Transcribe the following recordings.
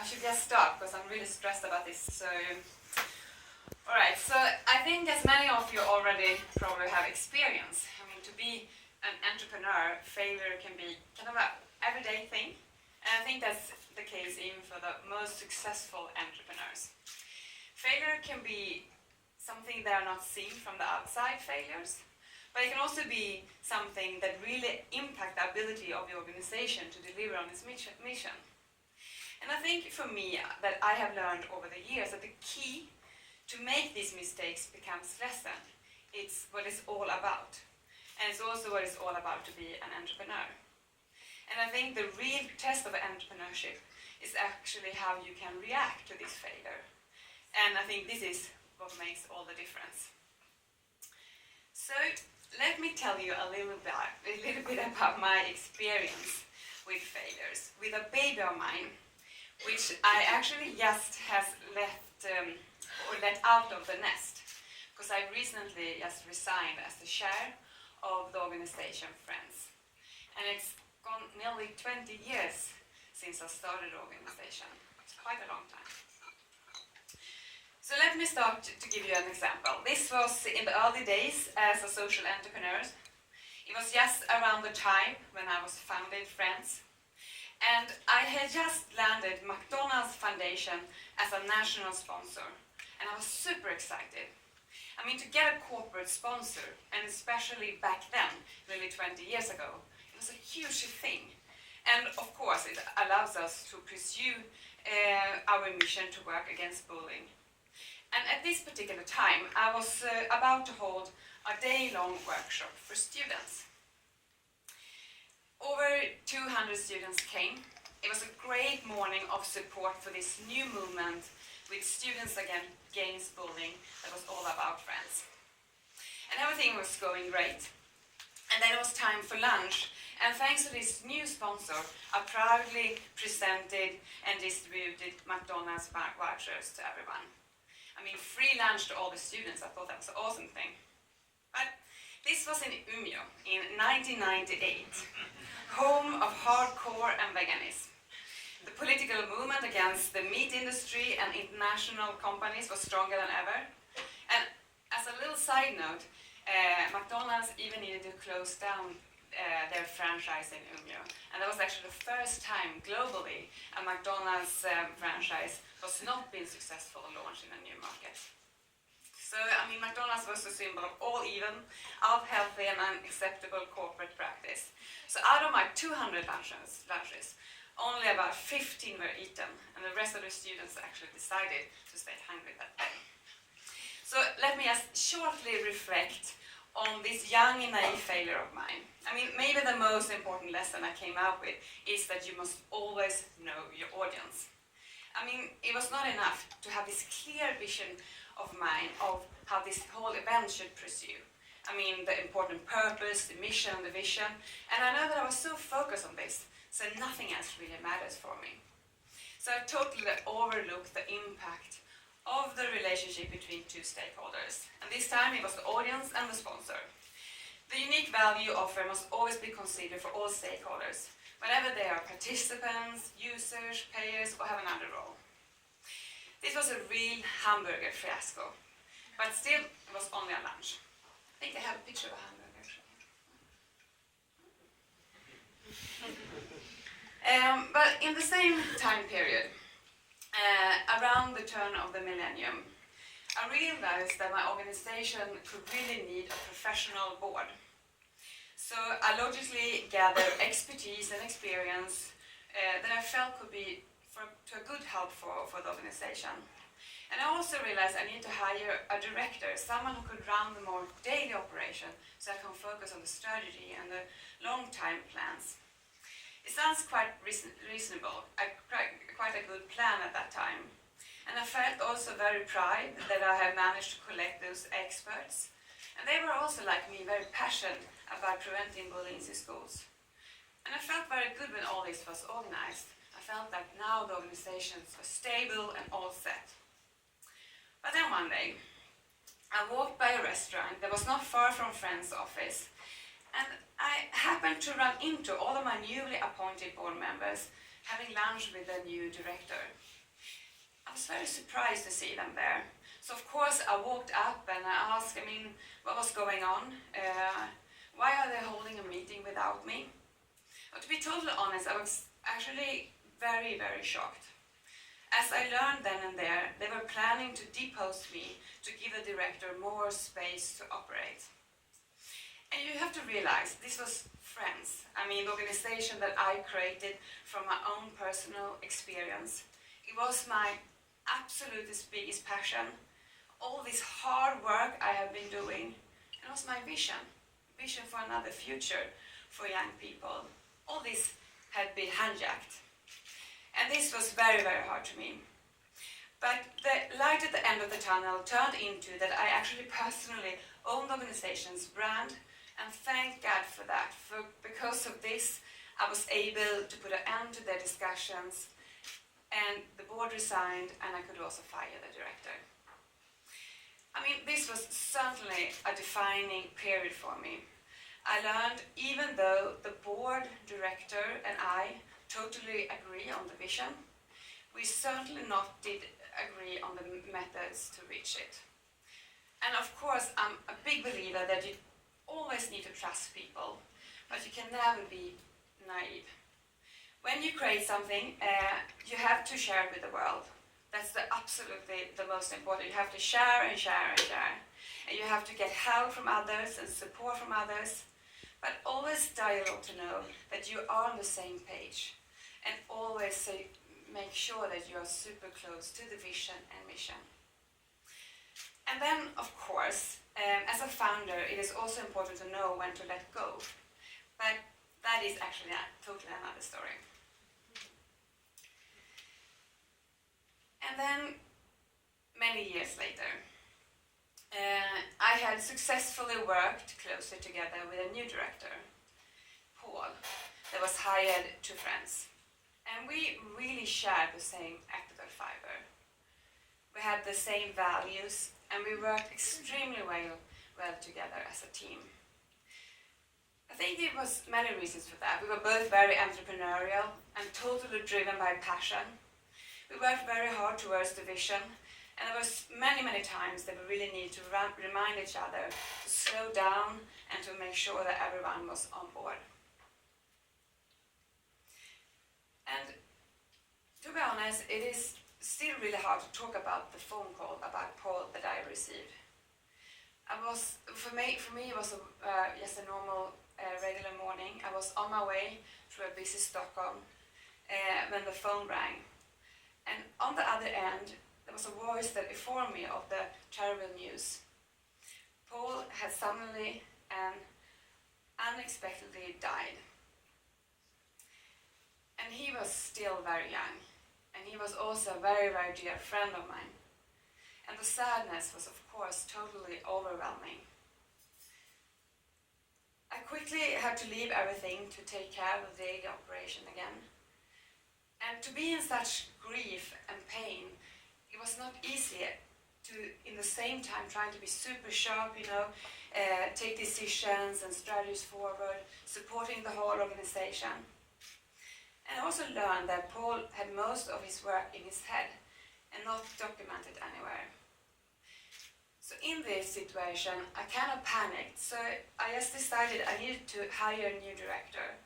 I should just start because I'm really stressed about this. So, alright, so I think as many of you already probably have experience. I mean, to be an entrepreneur, failure can be kind of an everyday thing. And I think that's the case even for the most successful entrepreneurs. Failure can be something that are not seen from the outside failures, but it can also be something that really impact the ability of the organization to deliver on its mission. And I think for me that I have learned over the years that the key to make these mistakes becomes lesson. It's what it's all about. And it's also what it's all about to be an entrepreneur. And I think the real test of entrepreneurship is actually how you can react to this failure. And I think this is what makes all the difference. So let me tell you a little bit about my experience with failures, with a baby of mine, which I actually just has let out of the nest, because I recently just resigned as the chair of the organization Friends. And it's gone nearly 20 years since I started the organization. It's quite a long time. So let me start to give you an example. This was in the early days as a social entrepreneur. It was just around the time when I was founded Friends. And I had just landed McDonald's Foundation as a national sponsor. And I was super excited. I mean, to get a corporate sponsor, and especially back then, really 20 years ago, it was a huge thing. And of course, it allows us to pursue our mission to work against bullying. And at this particular time, I was about to hold a day-long workshop for students. Over 200 students came. It was a great morning of support for this new movement with students against bullying that was all about Friends. And everything was going great. And then it was time for lunch. And thanks to this new sponsor, I proudly presented and distributed McDonald's vouchers to everyone. I mean, free lunch to all the students. I thought that was an awesome thing. But this was in Umeå in 1998, home of hardcore and veganism. The political movement against the meat industry and international companies was stronger than ever. And as a little side note, McDonald's even needed to close down their franchise in Umeå. And that was actually the first time globally a McDonald's franchise was not being successful launch in a new market. So, I mean, McDonald's was a symbol of all even, of healthy and unacceptable corporate practice. So out of my 200 lunches, only about 15 were eaten, and the rest of the students actually decided to stay hungry that day. So let me just shortly reflect on this young and naive failure of mine. I mean, maybe the most important lesson I came out with is that you must always know your audience. I mean, it was not enough to have this clear vision of mine of how this whole event should pursue. I mean, the important purpose, the mission, the vision, and I know that I was so focused on this, so nothing else really matters for me. So I totally overlooked the impact of the relationship between two stakeholders. And this time it was the audience and the sponsor. The unique value offer must always be considered for all stakeholders, whether they are participants, users, payers, or have another role. This was a real hamburger fiasco, but still it was only a lunch. I think I have a picture of a hamburger actually. But in the same time period, around the turn of the millennium, I realized that my organization could really need a professional board. So I logically gathered expertise and experience that I felt could be to a good help for the organization. And I also realized I need to hire a director, someone who could run the more daily operation so I can focus on the strategy and the long-term plans. It sounds quite reasonable, quite a good plan at that time. And I felt also very proud that I had managed to collect those experts. And they were also, like me, very passionate about preventing bullying in schools. And I felt very good when all this was organized. I felt that now the organizations were stable and all set. But then one day, I walked by a restaurant that was not far from Friends' office, and I happened to run into all of my newly appointed board members having lunch with the new director. I was very surprised to see them there. So of course I walked up and I asked, what was going on? Why are they holding a meeting without me? But to be totally honest, I was actually very, very shocked. As I learned then and there, they were planning to depost me to give the director more space to operate. And you have to realize this was Friends. The organization that I created from my own personal experience. It was my absolute biggest passion. All this hard work I have been doing. It was my vision for another future for young people. All this had been hijacked. And this was very, very hard to me. But the light at the end of the tunnel turned into that I actually personally owned the organization's brand, and thank God for that. Because of this, I was able to put an end to their discussions, and the board resigned, and I could also fire the director. This was certainly a defining period for me. I learned, even though the board, director, and I totally agree on the vision, we certainly not did agree on the methods to reach it. And of course, I'm a big believer that you always need to trust people, but you can never be naive. When you create something, you have to share it with the world. That's absolutely the most important. You have to share and share and share. And you have to get help from others and support from others, but always dialogue to know that you are on the same page. And always make sure that you are super close to the vision and mission. And then, of course, as a founder, it is also important to know when to let go. But that is actually totally another story. And then, many years later, I had successfully worked closely together with a new director, Paul, that was hired to Friends. And we really shared the same ethical fiber. We had the same values, and we worked extremely well together as a team. I think it was many reasons for that. We were both very entrepreneurial and totally driven by passion. We worked very hard towards the vision, and there was many times that we really needed to remind each other to slow down and to make sure that everyone was on board. And to be honest, it is still really hard to talk about the phone call about Paul that I received. For me, it was just a normal, regular morning. I was on my way through a busy Stockholm when the phone rang. And on the other end, there was a voice that informed me of the terrible news. Paul had suddenly and unexpectedly died. And he was still very young, and he was also a very, very dear friend of mine. And the sadness was, of course, totally overwhelming. I quickly had to leave everything to take care of the daily operation again. And to be in such grief and pain, it was not easy to, in the same time, trying to be super sharp, take decisions and strategies forward, supporting the whole organization. And I also learned that Paul had most of his work in his head and not documented anywhere. So in this situation, I kind of panicked. So I just decided I needed to hire a new director.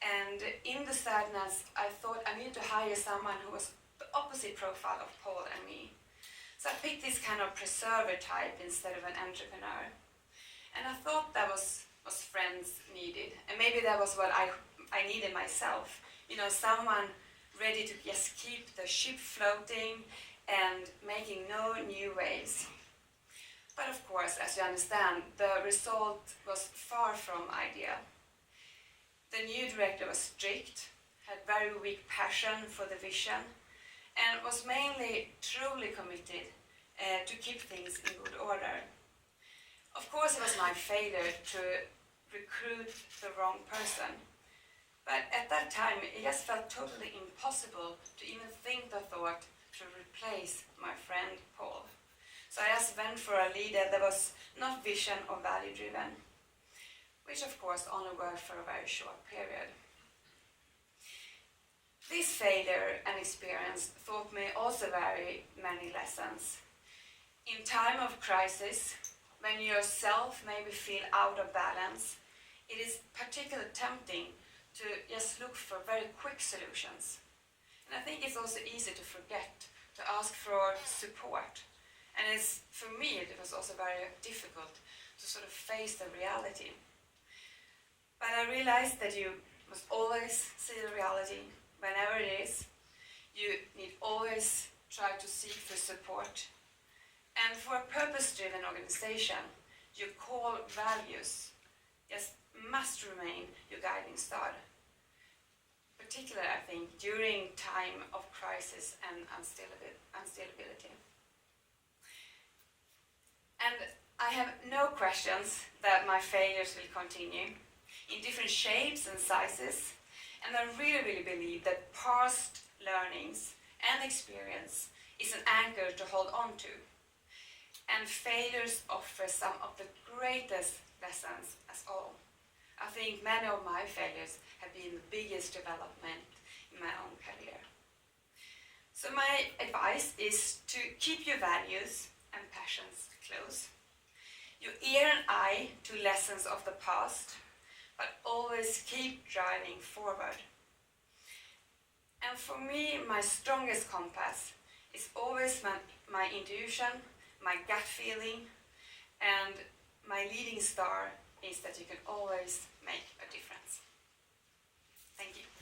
And in the sadness, I thought I needed to hire someone who was the opposite profile of Paul and me. So I picked this kind of preserver type instead of an entrepreneur. And I thought that was Friends needed. And maybe that was what I needed myself. Someone ready to just keep the ship floating and making no new waves. But of course, as you understand, the result was far from ideal. The new director was strict, had very weak passion for the vision, and was mainly truly committed to keep things in good order. Of course, it was my failure to recruit the wrong person. But at that time, it just felt totally impossible to even think the thought to replace my friend Paul. So I just went for a leader that was not vision or value driven, which of course only worked for a very short period. This failure and experience taught me also very many lessons. In time of crisis, when you yourself maybe feel out of balance, it is particularly tempting to just look for very quick solutions. And I think it's also easy to forget to ask for support. And for me, it was also very difficult to sort of face the reality. But I realized that you must always see the reality whenever it is. You need always try to seek for support. And for a purpose-driven organization, your core values must remain your guiding star. Particularly, I think, during time of crisis and instability. And I have no questions that my failures will continue in different shapes and sizes. And I really believe that past learnings and experience is an anchor to hold on to. And failures offer some of the greatest lessons as all. I think many of my failures have been the biggest development in my own career. So my advice is to keep your values and passions close. Your ear and eye to lessons of the past, but always keep driving forward. And for me, my strongest compass is always my intuition, my gut feeling, and my leading star is that you can always make a difference. Thank you.